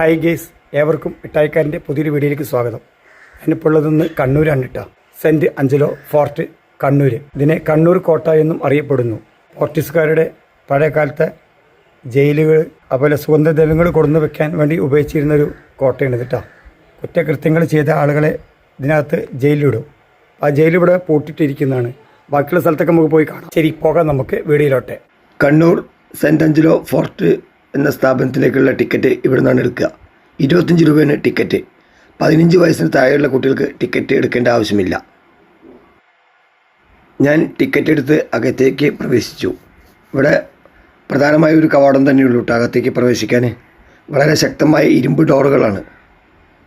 Hi guys, ഏവർക്കും മിഠായിക്കാരൻ്റെ പുതിയൊരു വീഡിയോയിലേക്ക് സ്വാഗതം. ഞാനിപ്പോൾ ഉള്ളതെന്ന് കണ്ണൂരാണ് കേട്ടോ. Saint Angelo fort Kannur. ഇതിനെ കണ്ണൂർ കോട്ട എന്നും അറിയപ്പെടുന്നു. പോർച്ചുഗീസുകാരുടെ പഴയകാലത്തെ ജയിലുകൾ, അതുപോലെ സുഗന്ധദ്രവ്യങ്ങൾ കൊണ്ടുവന്ന് വെക്കാൻ വേണ്ടി ഉപയോഗിച്ചിരുന്നൊരു കോട്ടയാണ് കേട്ടോ. കുറ്റകൃത്യങ്ങൾ ചെയ്ത ആളുകളെ ഇതിനകത്ത് ജയിലിലിടും. ആ ജയിലിവിടെ പൂട്ടിയിട്ടിരിക്കുന്നതാണ്. ബാക്കിയുള്ള സ്ഥലത്തൊക്കെ നമുക്ക് പോയി കാണാം. ശരി, പോകാം നമുക്ക് വീഡിയോയിലോട്ടെ. കണ്ണൂർ സെൻറ്റ് അഞ്ചലോ ഫോർട്ട് എന്ന സ്ഥാപനത്തിലേക്കുള്ള ടിക്കറ്റ് ഇവിടെ നിന്നാണ് എടുക്കുക. 25 രൂപയാണ് ടിക്കറ്റ്. 15 വയസ്സിന് താഴെയുള്ള കുട്ടികൾക്ക് ടിക്കറ്റ് എടുക്കേണ്ട ആവശ്യമില്ല. ഞാൻ ടിക്കറ്റ് എടുത്ത് അകത്തേക്ക് പ്രവേശിച്ചു. ഇവിടെ പ്രധാനമായ ഒരു കവാടം തന്നെയുള്ളൂ കേട്ടോ അകത്തേക്ക് പ്രവേശിക്കാൻ. വളരെ ശക്തമായ ഇരുമ്പ് ഡോറുകളാണ്.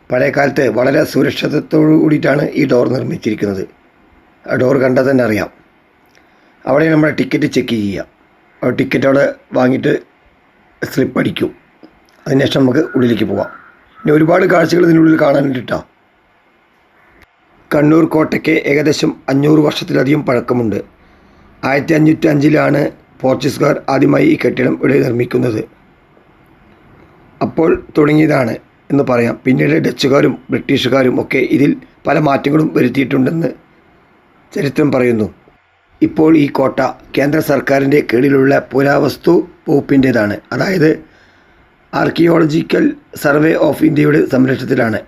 പഴയ കാലത്ത് വളരെ സുരക്ഷിതത്തോടു കൂടിയിട്ടാണ് ഈ ഡോർ നിർമ്മിച്ചിരിക്കുന്നത്. ആ ഡോർ കണ്ടാൽ തന്നെ അറിയാം. അവിടെ നമ്മുടെ ടിക്കറ്റ് ചെക്ക് ചെയ്യുക. ആ ടിക്കറ്റ് അവിടെ വാങ്ങിയിട്ട് സ്ലിപ്പ് അടിക്കും. അതിനുശേഷം നമുക്ക് ഉള്ളിലേക്ക് പോകാം. ഇനി ഒരുപാട് കാഴ്ചകൾ ഇതിനുള്ളിൽ കാണാനുണ്ട് കേട്ടോ. കണ്ണൂർ കോട്ടയ്ക്ക് ഏകദേശം 500 വർഷത്തിലധികം പഴക്കമുണ്ട്. 1505 പോർച്ചുഗീസുകാർ ആദ്യമായി ഈ കെട്ടിടം ഇവിടെ നിർമ്മിക്കുന്നത്. അപ്പോൾ തുടങ്ങിയതാണ് എന്ന് പറയാം. പിന്നീട് ഡച്ചുകാരും ബ്രിട്ടീഷുകാരും ഒക്കെ ഇതിൽ പല മാറ്റങ്ങളും വരുത്തിയിട്ടുണ്ടെന്ന് ചരിത്രം പറയുന്നു. ഇപ്പോൾ ഈ കോട്ട കേന്ദ്ര സർക്കാരിൻ്റെ കീഴിലുള്ള പുരാവസ്തു വകുപ്പിൻ്റേതാണ്. അതായത് ആർക്കിയോളജിക്കൽ സർവേ ഓഫ് ഇന്ത്യയുടെ സംരക്ഷണത്തിലാണ്.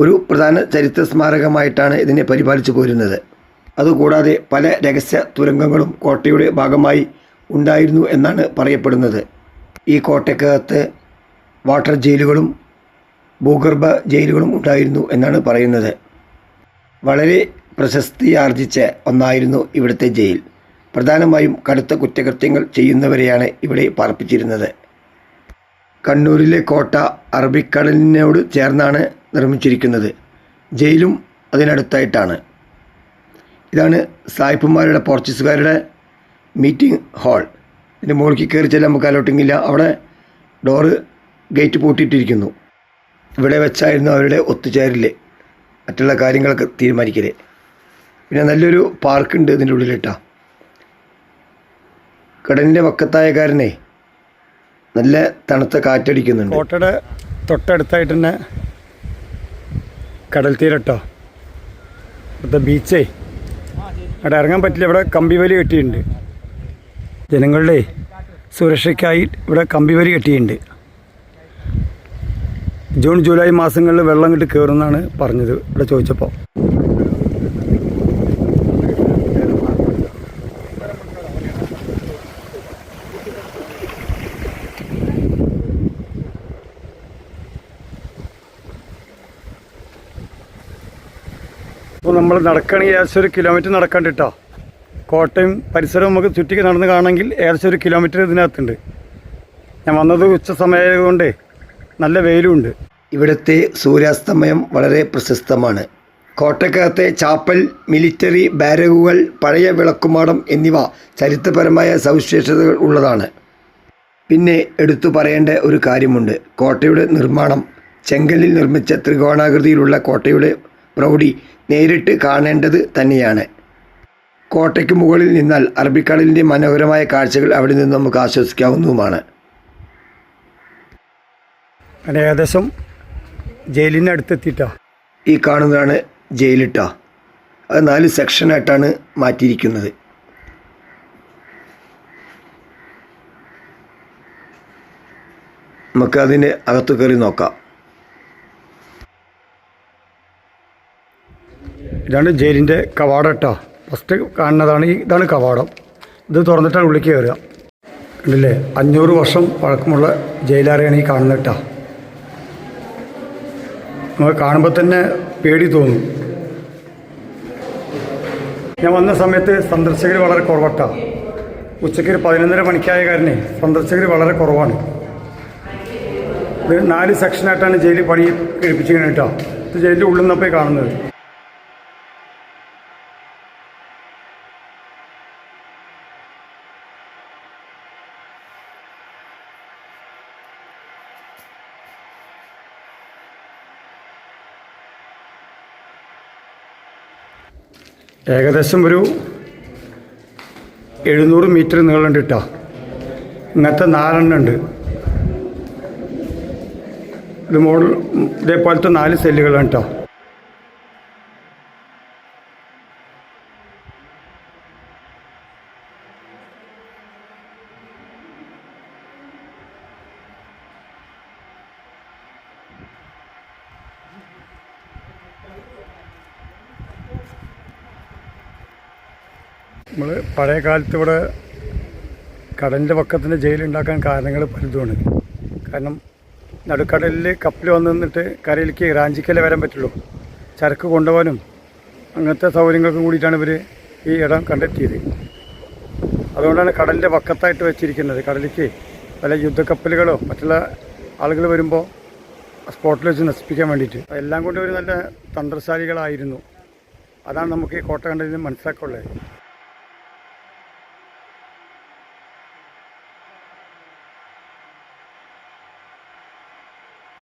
ഒരു പ്രധാന ചരിത്ര സ്മാരകമായിട്ടാണ് ഇതിനെ പരിപാലിച്ചു പോരുന്നത്. അതുകൂടാതെ പല രഹസ്യ തുരങ്കങ്ങളും കോട്ടയുടെ ഭാഗമായി ഉണ്ടായിരുന്നു എന്നാണ് പറയപ്പെടുന്നത്. ഈ കോട്ടയ്ക്കകത്ത് വാട്ടർ ജയിലുകളും ഭൂഗർഭ ജയിലുകളും ഉണ്ടായിരുന്നു എന്നാണ് പറയുന്നത്. വളരെ പ്രശസ്തിയാർജിച്ച ഒന്നായിരുന്നു ഇവിടുത്തെ ജയിൽ. പ്രധാനമായും കടുത്ത കുറ്റകൃത്യങ്ങൾ ചെയ്യുന്നവരെയാണ് ഇവിടെ പാർപ്പിച്ചിരുന്നത്. കണ്ണൂരിലെ കോട്ട അറബിക്കടലിനോട് ചേർന്നാണ് നിർമ്മിച്ചിരിക്കുന്നത്. ജയിലും അതിനടുത്തായിട്ടാണ്. ഇതാണ് സായിപ്പുമാരുടെ പോർച്ചുഗീസുകാരുടെ മീറ്റിംഗ് ഹാൾ. ഇതിൻ്റെ മുകളിലേക്ക് കയറി ചെല്ലാൻ നമുക്ക് അലോട്ടിങ്ങില്ല. അവിടെ ഡോറ് ഗേറ്റ് പൂട്ടിയിട്ടിരിക്കുന്നു. ഇവിടെ വെച്ചായിരുന്നു അവരുടെ ഒത്തുചേരൽ, മറ്റുള്ള കാര്യങ്ങളൊക്കെ തീരുമാനിക്കൽ. പിന്നെ നല്ലൊരു പാർക്കുണ്ട് ഇതിൻ്റെ ഉള്ളിലിട്ടാ. കടലിൻ്റെ വക്കത്തായ കാരനെ നല്ല തണുത്ത കാറ്റടിക്കുന്നുണ്ട്. കോട്ടയുടെ തൊട്ടടുത്തായിട്ട് തന്നെ കടൽ തീരട്ടോ. ഇവിടുത്തെ ബീച്ചേ അവിടെ ഇറങ്ങാൻ പറ്റില്ല. ഇവിടെ കമ്പിവലി കെട്ടിയിട്ടുണ്ട്. ജനങ്ങളുടെ സുരക്ഷയ്ക്കായി ഇവിടെ കമ്പിവലി കെട്ടിയിട്ടുണ്ട്. ജൂൺ ജൂലൈ മാസങ്ങളിൽ വെള്ളം ഇങ്ങോട്ട് കയറുമെന്നാണ് പറഞ്ഞത് ഇവിടെ ചോദിച്ചപ്പോൾ. അപ്പോൾ നമ്മൾ നടക്കുകയാണെങ്കിൽ ഏകദേശം 1 കിലോമീറ്റർ നടക്കാണ്ട് കേട്ടോ. കോട്ടയും പരിസരവും നമുക്ക് ചുറ്റിക്ക് നടന്ന് കാണണമെങ്കിൽ ഏകദേശം 1 കിലോമീറ്റർ ഇതിനകത്തുണ്ട്. ഞാൻ വന്നത് ഉച്ച സമയമായതുകൊണ്ട് നല്ല വെയിലുമുണ്ട്. ഇവിടുത്തെ സൂര്യാസ്തമയം വളരെ പ്രശസ്തമാണ്. കോട്ടയ്ക്കകത്തെ ചാപ്പൽ, മിലിറ്ററി ബാരകുകൾ, പഴയ വിളക്കുമാടം എന്നിവ ചരിത്രപരമായ സവിശേഷതകൾ ഉള്ളതാണ്. പിന്നെ എടുത്തു പറയേണ്ട ഒരു കാര്യമുണ്ട്. കോട്ടയുടെ നിർമ്മാണം ചെങ്കല്ലിൽ നിർമ്മിച്ച ത്രികോണാകൃതിയിലുള്ള കോട്ടയുടെ പ്രൗഢി നേരിട്ട് കാണേണ്ടത് തന്നെയാണ്. കോട്ടയ്ക്ക് മുകളിൽ നിന്നാൽ അറബിക്കടലിൻ്റെ മനോഹരമായ കാഴ്ചകൾ അവിടെ നിന്ന് നമുക്ക് ആസ്വദിക്കാവുന്നതുമാണ്. ഏകദേശം ജയിലിൻ്റെ അടുത്തെത്തിയിട്ടാ. ഈ കാണുന്നതാണ് ജയിലിട്ടാ. അത് 4 സെക്ഷനായിട്ടാണ് മാറ്റിയിരിക്കുന്നത്. നമുക്കതിന് അകത്ത് കയറി നോക്കാം. ഇതാണ് ജയിലിൻ്റെ കവാടം കേട്ടോ. ഫസ്റ്റ് കാണുന്നതാണ് ഇതാണ് കവാടം. ഇത് തുറന്നിട്ടാണ് ഉള്ളിലേക്ക് കയറുക. കണ്ടില്ലേ, 500 വർഷം പഴക്കമുള്ള ജയിലറയാണ് ഈ കാണുന്നത് കേട്ടോ. നമുക്ക് കാണുമ്പോൾ തന്നെ പേടി തോന്നും. ഞാൻ വന്ന സമയത്ത് സന്ദർശകർ വളരെ കുറവട്ടാ. ഉച്ചയ്ക്ക് 11:30 മണിക്കായ കാരനെ സന്ദർശകർ വളരെ കുറവാണ്. ഇത് 4 സെക്ഷനായിട്ടാണ് ജയിൽ പണി കഴിപ്പിച്ചിരിക്കുന്നത് കേട്ടോ. ഇത് ജയിലിൻ്റെ ഉള്ളിൽ നിന്നപ്പോൾ കാണുന്നത്. ഏകദേശം ഒരു 700 മീറ്റർ നീളമുണ്ട് കേട്ടോ. ഇങ്ങനത്തെ 4 ഉണ്ട്. ഇത് മോഡൽ ഇതേപോലത്തെ 4 സെല്ലുകളാണ് കേട്ടോ. നമ്മൾ പഴയ കാലത്ത് ഇവിടെ കടലിൻ്റെ പക്കത്തിൻ്റെ ജയിലുണ്ടാക്കാൻ കാരണങ്ങൾ പലതുമാണ്. കാരണം നടുക്കടലിൽ കപ്പൽ വന്ന് നിന്നിട്ട് കരയിലേക്ക് റാഞ്ചിക്കലേ വരാൻ പറ്റുള്ളൂ. ചരക്ക് കൊണ്ടുപോകാനും അങ്ങനത്തെ സൗകര്യങ്ങൾക്കും കൂടിയിട്ടാണ് ഇവർ ഈ ഇടം കണ്ടെത്തിയത്. അതുകൊണ്ടാണ് കടലിൻ്റെ പക്കത്തായിട്ട് വെച്ചിരിക്കുന്നത്. കടലിലേക്ക് പല യുദ്ധക്കപ്പലുകളോ മറ്റുള്ള ആളുകൾ വരുമ്പോൾ സ്പോട്ടിൽ വെച്ച് നശിപ്പിക്കാൻ വേണ്ടിയിട്ട്. എല്ലാം കൊണ്ട് ഒരു നല്ല തന്ത്രശാലികളായിരുന്നു. അതാണ് നമുക്ക് ഈ കോട്ട കണ്ടതിൽ മനസ്സിലാക്കുള്ളത്.